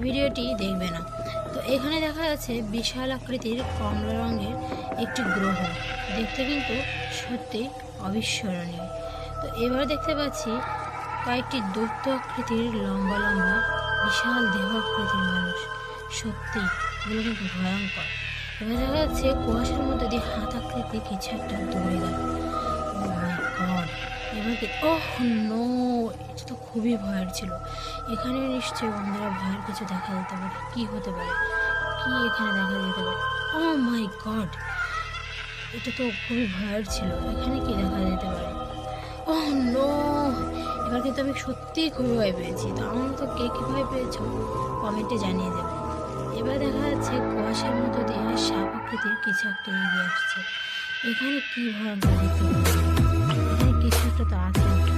ভিডিওটি দেখবে না। তো এখানে দেখা যাচ্ছে বিশাল আকৃতির কমলা রঙের একটি গ্রহ, দেখতে কিন্তু সত্যি অবিস্মরণীয়। তো এবার দেখতে পাচ্ছি কয়েকটি দৈত্য আকৃতির লম্বা লম্বা বিশাল দেহ আকৃতির মানুষ, সত্যি এগুলো কিন্তু ভয়ঙ্কর। এবার দেখা যাচ্ছে কুয়াশার মধ্যে দিয়ে হাত আকৃতি কিছু একটা দৌড়ে গেল। ও মাই গড! এবার কি, ওহ নো, এটা তো খুবই ভয়ের ছিল। এখানে নিশ্চয়ই বন্ধুরা ভয়ের কিছু দেখা যেতে পারে। কি হতে পারে, কি এখানে দেখা যেতে পারে? ও মাই গড, এটা তো খুবই ভয়ের ছিল। এখানে কি দেখা যেতে পারে? ওহ নো, এবার কিন্তু আমি সত্যিই খুবই ভয় পেয়েছি। তো আমার তো কে কী ভয় পেয়েছো কমেন্টে জানিয়ে দেবে। এবার দেখা যাচ্ছে কুয়াশার মধ্য দিয়ে সাপ আকৃতির কিছু একটা এগিয়ে আসছে। এখানে কি ভয়ঙ্কর দেখতে পাচ্ছি, এখানে কিছু একটা তো আছে।